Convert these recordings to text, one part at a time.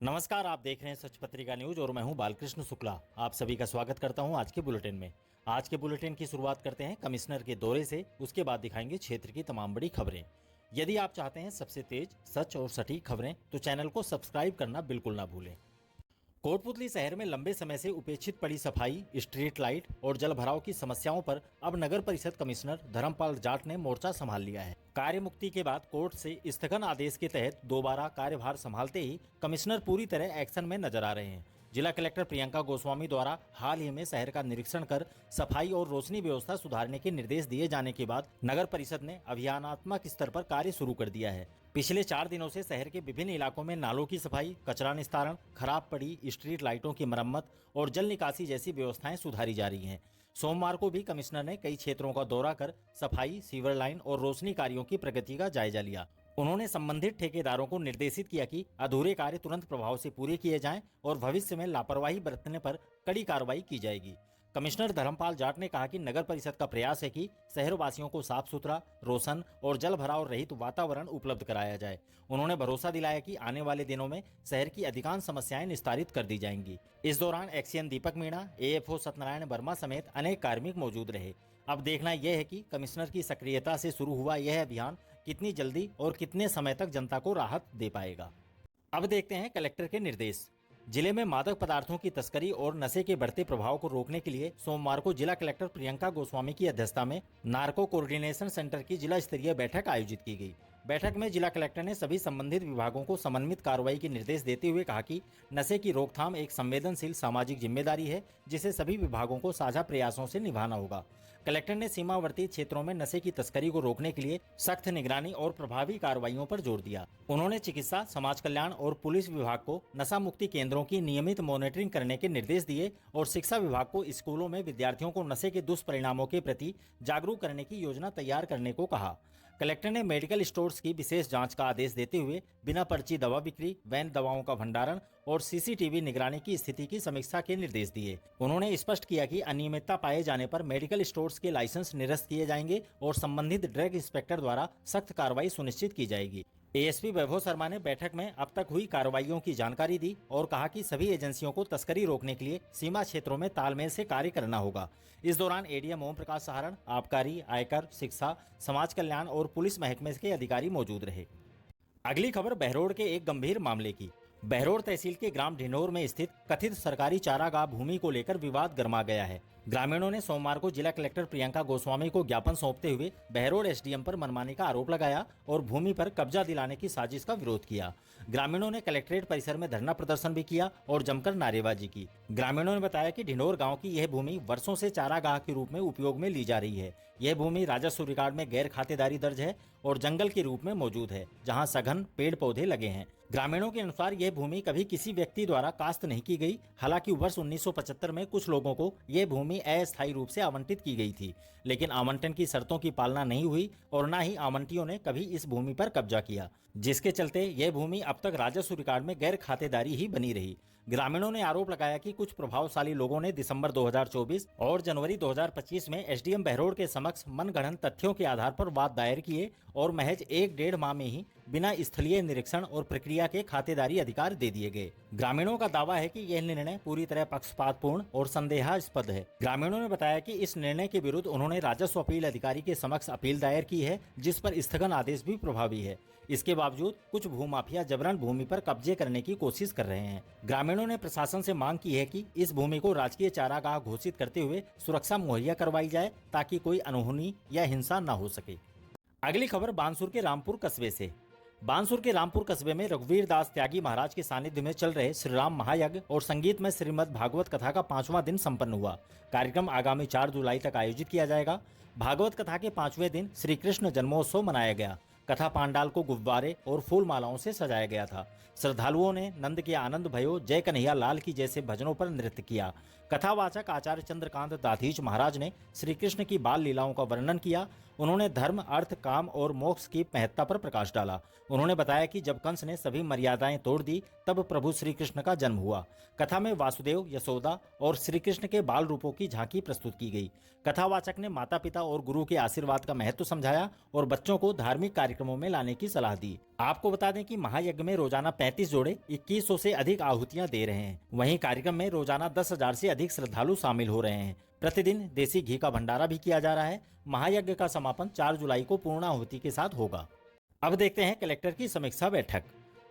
नमस्कार, आप देख रहे हैं सच पत्रिका न्यूज और मैं हूं बालकृष्ण शुक्ला। आप सभी का स्वागत करता हूं आज के बुलेटिन में। आज के बुलेटिन की शुरुआत करते हैं कमिश्नर के दौरे से, उसके बाद दिखाएंगे क्षेत्र की तमाम बड़ी खबरें। यदि आप चाहते हैं सबसे तेज, सच और सटीक खबरें तो चैनल को सब्सक्राइब करना बिल्कुल ना भूलें। कोटपुतली शहर में लंबे समय से उपेक्षित पड़ी सफाई, स्ट्रीट लाइट और जल भराव की समस्याओं पर अब नगर परिषद कमिश्नर धर्मपाल जाट ने मोर्चा संभाल लिया है। कार्य मुक्ति के बाद कोर्ट से स्थगन आदेश के तहत दोबारा कार्यभार संभालते ही कमिश्नर पूरी तरह एक्शन में नजर आ रहे हैं। जिला कलेक्टर प्रियंका गोस्वामी द्वारा हाल ही में शहर का निरीक्षण कर सफाई और रोशनी व्यवस्था सुधारने के निर्देश दिए जाने के बाद नगर परिषद ने अभियानात्मक स्तर पर कार्य शुरू कर दिया है। पिछले 4 दिनों से शहर के विभिन्न इलाकों में नालों की सफाई, कचरा निस्तारण, खराब पड़ी स्ट्रीट लाइटों की मरम्मत और जल निकासी जैसी व्यवस्थाएं सुधारी जा रही हैं। सोमवार को भी कमिश्नर ने कई क्षेत्रों का दौरा कर सफाई, सीवर लाइन और रोशनी कार्यों की प्रगति का जायजा लिया। उन्होंने संबंधित ठेकेदारों को निर्देशित किया कि अधूरे कार्य तुरंत प्रभाव से पूरे किए जाएं और भविष्य में लापरवाही बरतने पर कड़ी कार्रवाई की जाएगी। कमिश्नर धर्मपाल जाट ने कहा कि नगर परिषद का प्रयास है कि शहरवासियों को साफ सुथरा, रोशन और जल भराव रहित वातावरण उपलब्ध कराया जाए। उन्होंने भरोसा दिलाया कि आने वाले दिनों में शहर की अधिकांश समस्याएं निस्तारित कर दी जाएंगी। इस दौरान एक्सीएन दीपक मीणा, एएफओ सत्यनारायण वर्मा समेत अनेक कार्मिक मौजूद रहे। अब देखना यह है कि कमिश्नर की सक्रियता से शुरू हुआ यह अभियान कितनी जल्दी और कितने समय तक जनता को राहत दे पाएगा। अब देखते हैं कलेक्टर के निर्देश। जिले में मादक पदार्थों की तस्करी और नशे के बढ़ते प्रभाव को रोकने के लिए सोमवार को जिला कलेक्टर प्रियंका गोस्वामी की अध्यक्षता में नार्को कोऑर्डिनेशन सेंटर की जिला स्तरीय बैठक आयोजित की गई। बैठक में जिला कलेक्टर ने सभी संबंधित विभागों को समन्वित कार्रवाई के निर्देश देते हुए कहा कि नशे की रोकथाम एक संवेदनशील सामाजिक जिम्मेदारी है, जिसे सभी विभागों को साझा प्रयासों से निभाना होगा। कलेक्टर ने सीमावर्ती क्षेत्रों में नशे की तस्करी को रोकने के लिए सख्त निगरानी और प्रभावी कार्रवाइयों पर जोर दिया। उन्होंने चिकित्सा, समाज कल्याण और पुलिस विभाग को नशा मुक्ति केंद्रों की नियमित मॉनिटरिंग करने के निर्देश दिए और शिक्षा विभाग को स्कूलों में विद्यार्थियों को नशे के दुष्परिणामों के प्रति जागरूक करने की योजना तैयार करने को कहा। कलेक्टर ने मेडिकल स्टोर्स की विशेष जांच का आदेश देते हुए बिना पर्ची दवा बिक्री, वैध दवाओं का भंडारण और सीसीटीवी निगरानी की स्थिति की समीक्षा के निर्देश दिए। उन्होंने स्पष्ट किया कि अनियमितता पाए जाने पर मेडिकल स्टोर्स के लाइसेंस निरस्त किए जाएंगे और संबंधित ड्रग इंस्पेक्टर द्वारा सख्त कार्रवाई सुनिश्चित की जाएगी। एएसपी वैभव शर्मा ने बैठक में अब तक हुई कार्रवाइयों की जानकारी दी और कहा कि सभी एजेंसियों को तस्करी रोकने के लिए सीमा क्षेत्रों में तालमेल से कार्य करना होगा। इस दौरान एडीएम ओम प्रकाश सहारण, आबकारी, आयकर, शिक्षा, समाज कल्याण और पुलिस महकमे के अधिकारी मौजूद रहे। अगली खबर बहरोड़ के एक गंभीर मामले की। बहरोड़ तहसील के ग्राम ढिंढोर में स्थित कथित सरकारी चारागाह भूमि को लेकर विवाद गर्मा गया है। ग्रामीणों ने सोमवार को जिला कलेक्टर प्रियंका गोस्वामी को ज्ञापन सौंपते हुए बहरोड़ एसडीएम पर मनमानी का आरोप लगाया और भूमि पर कब्जा दिलाने की साजिश का विरोध किया। ग्रामीणों ने कलेक्ट्रेट परिसर में धरना प्रदर्शन भी किया और जमकर नारेबाजी की। ग्रामीणों ने बताया कि ढिंढोर गांव की यह भूमि वर्षों से चारागाह के रूप में उपयोग में ली जा रही है। यह भूमि राजस्व रिकॉर्ड में गैर खातेदारी दर्ज है और जंगल के रूप में मौजूद है, जहाँ सघन पेड़ पौधे लगे हैं। ग्रामीणों के अनुसार यह भूमि कभी किसी व्यक्ति द्वारा कास्त नहीं की गई। हालांकि वर्ष 1975 में कुछ लोगों को यह भूमि अस्थायी रूप से आवंटित की गई थी, लेकिन आवंटन की शर्तों की पालना नहीं हुई और न ही आवंटियों ने कभी इस भूमि पर कब्जा किया, जिसके चलते यह भूमि अब तक राजस्व रिकॉर्ड में गैर खातेदारी ही बनी रही। ग्रामीणों ने आरोप लगाया कि कुछ प्रभावशाली लोगों ने दिसंबर 2024 और जनवरी 2025 में एसडीएम बहरोड़ के समक्ष मनगढ़ंत तथ्यों के आधार पर वाद दायर किए और महज 1-1.5 माह में ही बिना स्थलीय निरीक्षण और प्रक्रिया के खातेदारी अधिकार दे दिए गए। ग्रामीणों का दावा है कि यह निर्णय पूरी तरह पक्षपातपूर्ण और संदेहास्पद है। ग्रामीणों ने बताया कि इस निर्णय के विरुद्ध उन्होंने राजस्व अपील अधिकारी के समक्ष अपील दायर की है, जिस पर स्थगन आदेश भी प्रभावी है। इसके बावजूद कुछ भूमाफिया जबरन भूमि पर कब्जे करने की कोशिश कर रहे हैं। ग्रामीणों ने प्रशासन से मांग की है कि इस भूमि को राजकीय चारागाह घोषित करते हुए सुरक्षा मुहैया करवाई जाए, ताकि कोई अनहोनी या हिंसा न हो सके। अगली खबर बानसूर के रामपुर कस्बे से। बानसूर के रामपुर कस्बे में रघुवीर दास त्यागी महाराज के सानिध्य में चल रहे श्री राम महायज्ञ और संगीत में श्रीमद् भागवत कथा का 5वां दिन संपन्न हुआ। कार्यक्रम आगामी 4 जुलाई तक आयोजित किया जाएगा। भागवत कथा के 5वें दिन श्री कृष्ण जन्मोत्सव मनाया गया। कथा पांडाल को गुब्बारे और फूल मालाओं से सजाया गया था। श्रद्धालुओं ने नंद के आनंद भयो, जय कन्हैया लाल की जैसे भजनों पर नृत्य किया। कथावाचक आचार्य चंद्रकांत दाधीच महाराज ने श्री कृष्ण की बाल लीलाओं का वर्णन किया। उन्होंने धर्म, अर्थ, काम और मोक्ष की महत्ता पर प्रकाश डाला। उन्होंने बताया कि जब कंस ने सभी मर्यादाएं तोड़ दी तब प्रभु श्री कृष्ण का जन्म हुआ। कथा में वासुदेव, यशोदा और श्री कृष्ण के बाल रूपों की झांकी प्रस्तुत की गई। कथावाचक ने माता पिता और गुरु के आशीर्वाद का महत्व समझाया और बच्चों को धार्मिक कार्यक्रमों में लाने की सलाह दी। आपको बता दें कि महायज्ञ में रोजाना 35 जोड़े 2100 से अधिक आहुतियां दे रहे हैं। वहीं कार्यक्रम में रोजाना 10,000 से अधिक श्रद्धालु शामिल हो रहे हैं। प्रतिदिन देसी घी का भंडारा भी किया जा रहा है। महायज्ञ का समापन 4 जुलाई को पूर्णाहुति के साथ होगा। अब देखते हैं कलेक्टर की समीक्षा बैठक।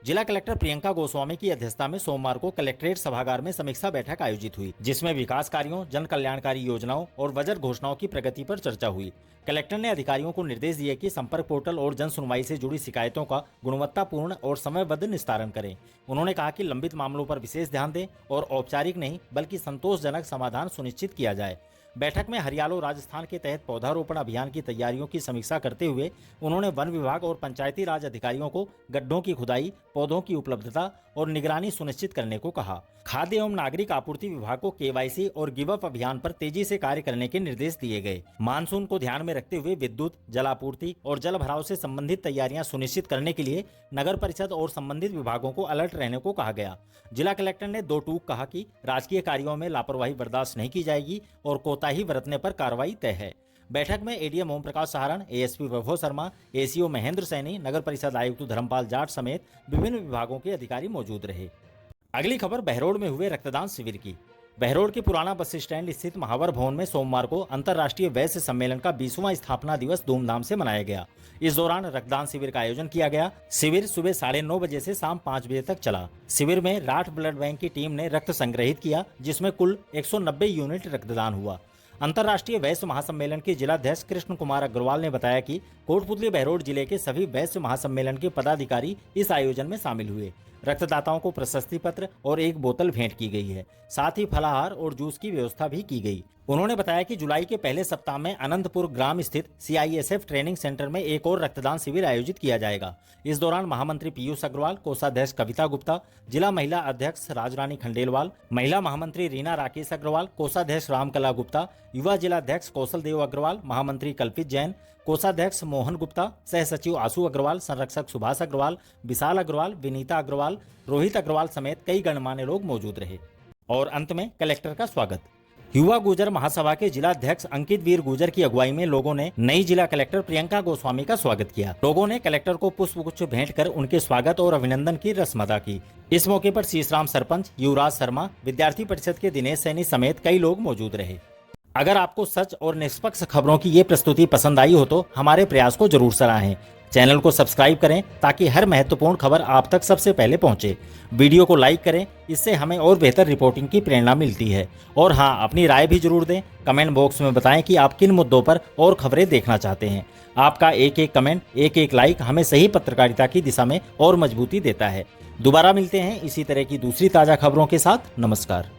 जिला कलेक्टर प्रियंका गोस्वामी की अध्यक्षता में सोमवार को कलेक्ट्रेट सभागार में समीक्षा बैठक आयोजित हुई, जिसमें विकास कार्यों, जन कल्याणकारी योजनाओं और बजट घोषणाओं की प्रगति पर चर्चा हुई। कलेक्टर ने अधिकारियों को निर्देश दिए कि संपर्क पोर्टल और जन सुनवाई से जुड़ी शिकायतों का गुणवत्तापूर्ण और समयबद्ध निस्तारण करें। उन्होंने कहा कि लंबित मामलों पर विशेष ध्यान दें और औपचारिक नहीं बल्कि संतोषजनक समाधान सुनिश्चित किया जाए। बैठक में हरियालो राजस्थान के तहत पौधारोपण अभियान की तैयारियों की समीक्षा करते हुए उन्होंने वन विभाग और पंचायती राज अधिकारियों को गड्ढों की खुदाई, पौधों की उपलब्धता और निगरानी सुनिश्चित करने को कहा। खाद्य एवं नागरिक आपूर्ति विभाग को केवाईसी और गिव अप अभियान पर तेजी से कार्य करने के निर्देश दिए गए। मानसून को ध्यान में रखते हुए विद्युत, जलापूर्ति और जल भराव से संबंधित तैयारियां सुनिश्चित करने के लिए नगर परिषद और संबंधित विभागों को अलर्ट रहने को कहा गया। जिला कलेक्टर ने 2 टूक कहा कि राजकीय कार्यों में लापरवाही बर्दाश्त नहीं की जाएगी और कोताही बरतने पर कार्रवाई तय है। बैठक में एडीएम ओम प्रकाश सहारण, एएसपी वैभव शर्मा, एसीओ महेंद्र सैनी, नगर परिषद आयुक्त धर्मपाल जाट समेत विभिन्न विभागों के अधिकारी मौजूद रहे। अगली खबर बहरोड में हुए रक्तदान शिविर की। बहरोड के पुराना बस स्टैंड स्थित महावर भवन में सोमवार को अंतर्राष्ट्रीय वैश्य सम्मेलन का 20वां स्थापना दिवस धूमधाम से मनाया गया। इस दौरान रक्तदान शिविर का आयोजन किया गया। शिविर सुबह 9:30 बजे से शाम 5 बजे तक चला। शिविर में राठ ब्लड बैंक की टीम ने रक्त संग्रहित किया, जिसमें कुल 190 यूनिट रक्तदान हुआ। अंतर्राष्ट्रीय वैश्य महासम्मेलन के जिलाध्यक्ष कृष्ण कुमार अग्रवाल ने बताया कि कोटपुतली बहरोड जिले के सभी वैश्य महासम्मेलन के पदाधिकारी इस आयोजन में शामिल हुए। रक्तदाताओं को प्रशस्ति पत्र और 1 बोतल भेंट की गई है। साथ ही फलाहार और जूस की व्यवस्था भी की गई। उन्होंने बताया कि जुलाई के पहले सप्ताह में अनंतपुर ग्राम स्थित CISF ट्रेनिंग सेंटर में एक और रक्तदान शिविर आयोजित किया जाएगा। इस दौरान महामंत्री पीयूष अग्रवाल, कोषाध्यक्ष कविता गुप्ता, जिला महिला अध्यक्ष राजरानी खंडेलवाल, महिला महामंत्री रीना राकेश अग्रवाल, कोषाध्यक्ष रामकला गुप्ता, युवा जिलाध्यक्ष कौशल देव अग्रवाल, महामंत्री कल्पित जैन, कोषाध्यक्ष मोहन गुप्ता, सह सचिव आशु अग्रवाल, संरक्षक सुभाष अग्रवाल, विशाल अग्रवाल, विनीता अग्रवाल, रोहित अग्रवाल समेत कई गणमान्य लोग मौजूद रहे। और अंत में कलेक्टर का स्वागत। युवा गुर्जर महासभा के जिलाध्यक्ष अंकित वीर गुर्जर की अगुवाई में लोगों ने नई जिला कलेक्टर प्रियंका गोस्वामी का स्वागत किया। लोगों ने कलेक्टर को पुष्पगुच्छ भेंट कर उनके स्वागत और अभिनंदन की रस्म अदा की। इस मौके पर शीशराम सरपंच, युवराज शर्मा, विद्यार्थी परिषद के दिनेश सैनी समेत कई लोग मौजूद रहे। अगर आपको सच और निष्पक्ष खबरों की ये प्रस्तुति पसंद आई हो तो हमारे प्रयास को जरूर सराहें। चैनल को सब्सक्राइब करें ताकि हर महत्वपूर्ण खबर आप तक सबसे पहले पहुंचे। वीडियो को लाइक करें, इससे हमें और बेहतर रिपोर्टिंग की प्रेरणा मिलती है। और हाँ, अपनी राय भी जरूर दें। कमेंट बॉक्स में बताएं कि आप किन मुद्दों पर और खबरें देखना चाहते हैं। आपका एक कमेंट, एक लाइक हमें सही पत्रकारिता की दिशा में और मजबूती देता है। दोबारा मिलते हैं इसी तरह की दूसरी ताज़ा खबरों के साथ। नमस्कार।